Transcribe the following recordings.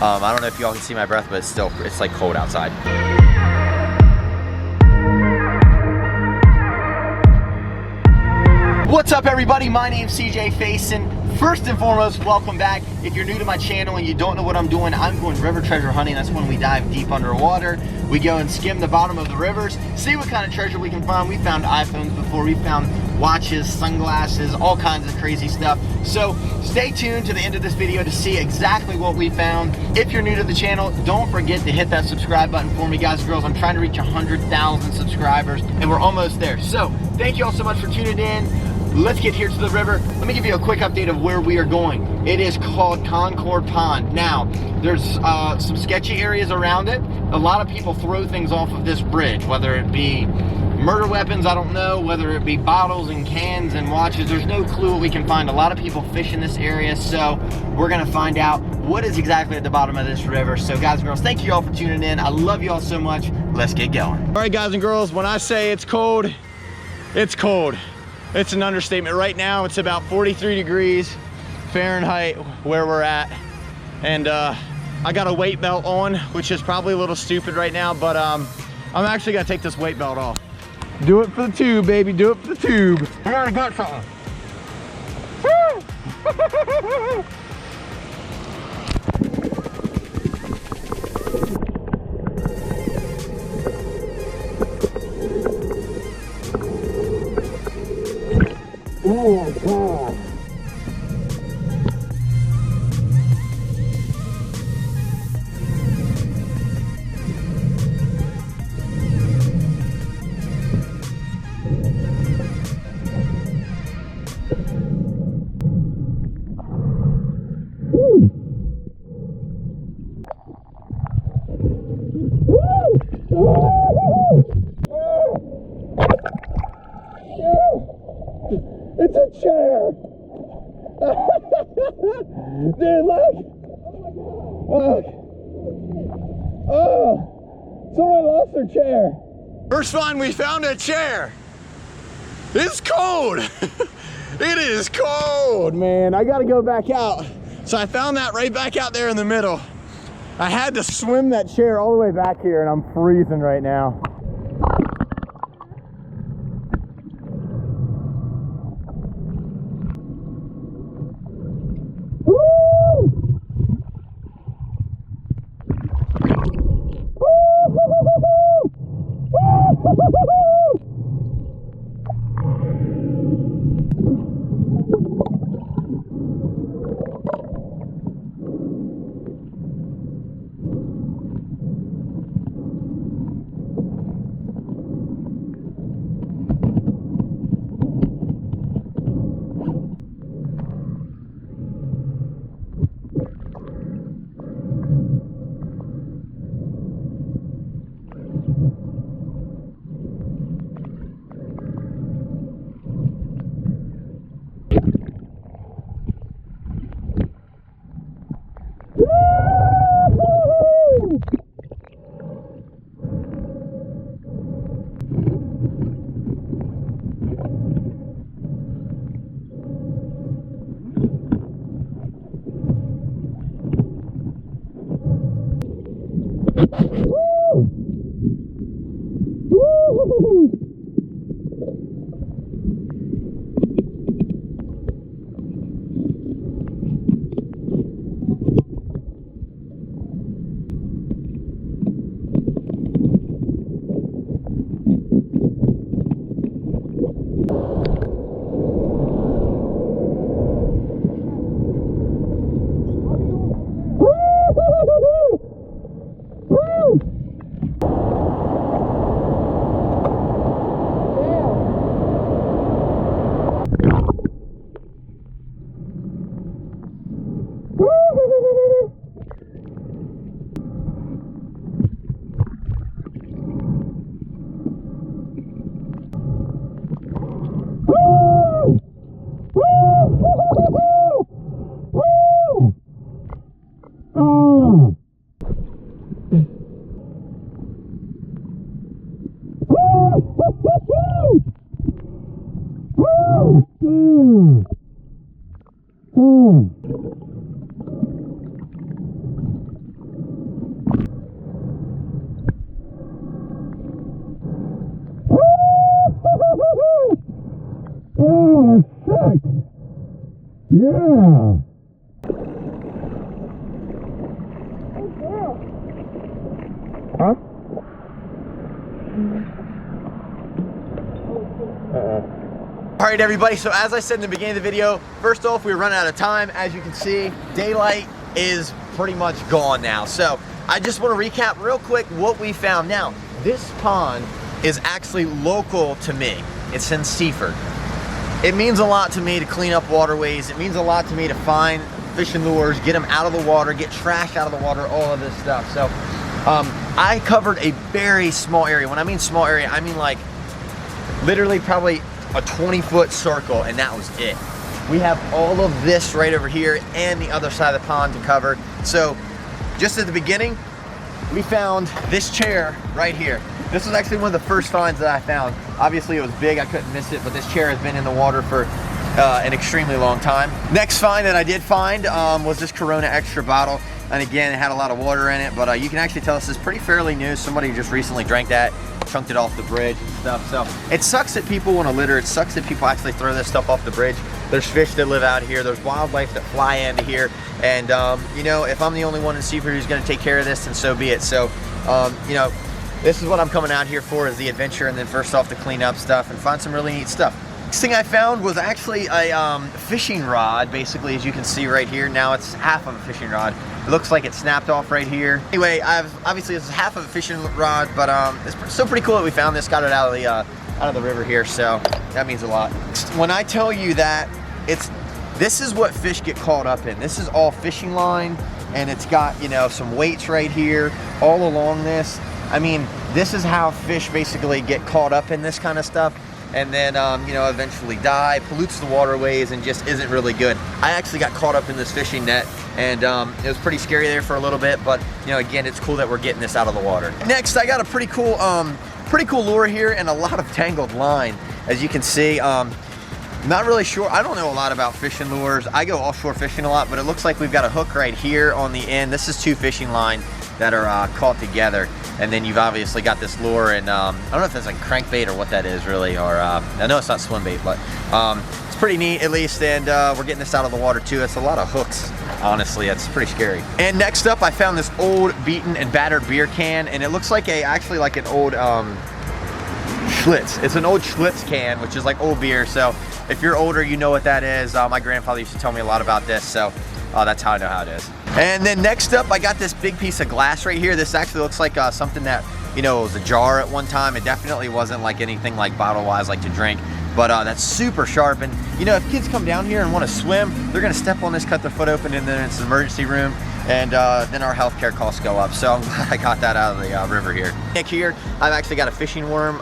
I don't know if y'all can see my breath, but it's like cold outside. What's up, everybody? My name's CJ Faison. First and foremost, welcome back. If you're new to my channel and you don't know what I'm doing, I'm going river treasure hunting. That's when we dive deep underwater. We go and skim the bottom of the rivers, see what kind of treasure we can find. We found iPhones before, we found watches, sunglasses, all kinds of crazy stuff. So stay tuned to the end of this video to see exactly what we found. If you're new to the channel, don't forget to hit that subscribe button for me, guys and girls. I'm trying to reach 100,000 subscribers and we're almost there. So thank you all so much for tuning in. Let's get here to the river. Let me give you a quick update of where we are going. It is called Concord Pond. Now, there's some sketchy areas around it. A lot of people throw things off of this bridge, whether it be murder weapons, I don't know, whether it be bottles and cans and watches. There's no clue what we can find. A lot of people fish in this area, so we're gonna find out what is exactly at the bottom of this river. So guys and girls, thank you all for tuning in. I love you all so much. Let's get going. All right, guys and girls, when I say it's cold, it's cold. It's an understatement. Right now, it's about 43 degrees Fahrenheit where we're at. And I got a weight belt on, which is probably a little stupid right now, but I'm actually gonna take this weight belt off. Do it for the tube, baby, do it for the tube. I already got something. Oh, God. It's a chair! Dude, look! Oh! Someone lost their chair! First find, we found a chair! It's cold! It is cold, man. I gotta go back out. So I found that right back out there in the middle. I had to swim that chair all the way back here and I'm freezing right now. Yeah. Huh? All right, everybody, so as I said in the beginning of the video, first off, we're running out of time. As you can see, daylight is pretty much gone now. So I just want to recap real quick what we found. Now, this pond is actually local to me. It's in Seaford. It means a lot to me to clean up waterways. It means a lot to me to find fishing lures, get them out of the water, get trash out of the water, all of this stuff. So I covered a very small area. When I mean small area, I mean like literally probably a 20-foot circle, and that was it. We have all of this right over here and the other side of the pond to cover. So just at the beginning, we found this chair right here. This was actually one of the first finds that I found. Obviously it was big, I couldn't miss it, but this chair has been in the water for an extremely long time. Next find that I did find was this Corona Extra bottle. And again, it had a lot of water in it, but you can actually tell this is pretty fairly new. Somebody just recently drank that, chunked it off the bridge and stuff. So it sucks that people want to litter. It sucks that people actually throw this stuff off the bridge. There's fish that live out here. There's wildlife that fly into here. And, you know, if I'm the only one in Seaford who's going to take care of this, then so be it. So, you know, this is what I'm coming out here for, is the adventure, and then first off to clean up stuff and find some really neat stuff. Next thing I found was actually a fishing rod, basically, as you can see right here. Now it's half of a fishing rod. It looks like it snapped off right here. Anyway, obviously this is half of a fishing rod, but it's still pretty cool that we found this, got it out of the river here, so that means a lot. When I tell you that this is what fish get caught up in. This is all fishing line, and it's got, you know, some weights right here all along this. I mean, this is how fish basically get caught up in this kind of stuff, and then you know, eventually die, pollutes the waterways, and just isn't really good. I actually got caught up in this fishing net, and it was pretty scary there for a little bit, but you know, again, it's cool that we're getting this out of the water. Next, I got a pretty cool lure here and a lot of tangled line, as you can see. Not really sure. I don't know a lot about fishing lures. I go offshore fishing a lot, but it looks like we've got a hook right here on the end. This is two fishing line that are caught together, and then you've obviously got this lure, and I don't know if that's like crankbait or what that is really, or I know it's not swim bait, but it's pretty neat at least, and we're getting this out of the water too. It's a lot of hooks, honestly. It's pretty scary. And next up, I found this old beaten and battered beer can, and it looks like actually like an old Schlitz. It's an old Schlitz can, which is like old beer. So if you're older, you know what that is. My grandfather used to tell me a lot about this, so that's how I know how it is. And then next up, I got this big piece of glass right here. This actually looks like something that, you know, was a jar at one time. It definitely wasn't like anything like bottle-wise, like to drink, but that's super sharp. And you know, if kids come down here and want to swim, they're gonna step on this, cut their foot open, and then it's an emergency room, and then our healthcare costs go up. So I'm glad I got that out of the river here. Here, I've actually got a fishing worm.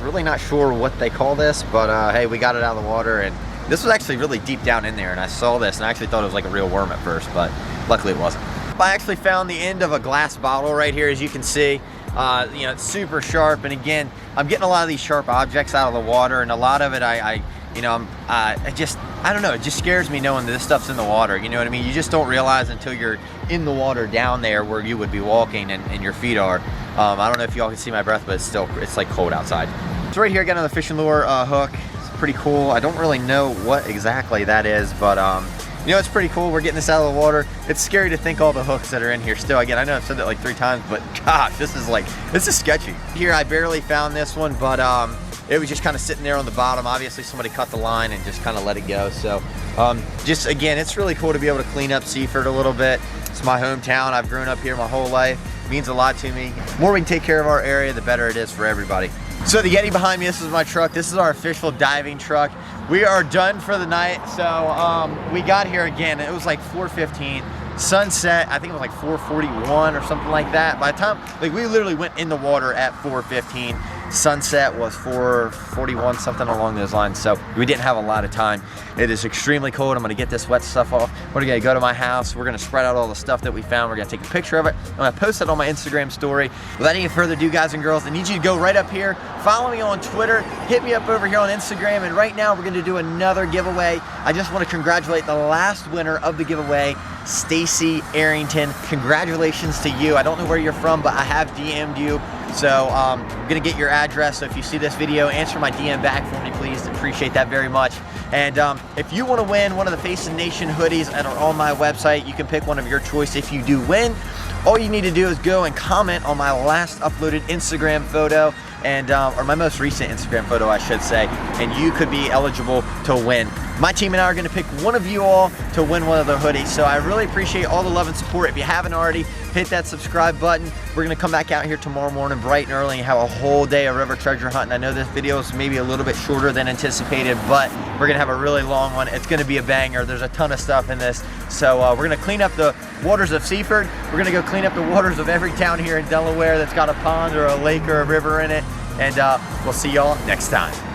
Really not sure what they call this, but hey, we got it out of the water, and this was actually really deep down in there, and I saw this, and I actually thought it was like a real worm at first, but luckily it wasn't. I actually found the end of a glass bottle right here, as you can see. You know, it's super sharp, and again, I'm getting a lot of these sharp objects out of the water, and a lot of it, I don't know, it just scares me knowing that this stuff's in the water, you know what I mean? You just don't realize until you're in the water down there where you would be walking and your feet are. I don't know if y'all can see my breath, but it's like cold outside. So right here, I got another fishing lure hook. It's pretty cool. I don't really know what exactly that is, but you know, it's pretty cool. We're getting this out of the water. It's scary to think all the hooks that are in here still. Again, I know I've said that like 3 times, but gosh, this is sketchy. Here, I barely found this one, but it was just kind of sitting there on the bottom. Obviously, somebody cut the line and just kind of let it go. So just again, it's really cool to be able to clean up Seaford a little bit. It's my hometown. I've grown up here my whole life. It means a lot to me. The more we can take care of our area, the better it is for everybody. So the Yeti behind me, this is my truck. This is our official diving truck. We are done for the night. So we got here again. It was like 4:15. Sunset, I think it was like 4:41 or something like that. By the time, like, we literally went in the water at 4:15. Sunset was 4:41, something along those lines. So we didn't have a lot of time. It is extremely cold. I'm gonna get this wet stuff off. We're gonna go to my house. We're gonna spread out all the stuff that we found. We're gonna take a picture of it. I'm gonna post it on my Instagram story. Without any further ado, guys and girls, I need you to go right up here, follow me on Twitter, hit me up over here on Instagram, and right now we're gonna do another giveaway. I just wanna congratulate the last winner of the giveaway, Stacy Arrington. Congratulations to you. I don't know where you're from, but I have DM'd you. So I'm gonna get your address. So if you see this video, answer my DM back for me, please. Appreciate that very much. And if you want to win one of the Faison Nation hoodies that are on my website, you can pick one of your choice if you do win. All you need to do is go and comment on my last uploaded Instagram photo, and or my most recent Instagram photo, I should say, and you could be eligible to win. My team and I are going to pick one of you all to win one of the hoodies. So I really appreciate all the love and support. If you haven't already, hit that subscribe button. We're going to come back out here tomorrow morning bright and early and have a whole day of river treasure hunting. I know this video is maybe a little bit shorter than anticipated, but we're going to have a really long one. It's going to be a banger. There's a ton of stuff in this. So we're going to clean up the waters of Seaford. We're going to go clean up the waters of every town here in Delaware that's got a pond or a lake or a river in it. And we'll see y'all next time.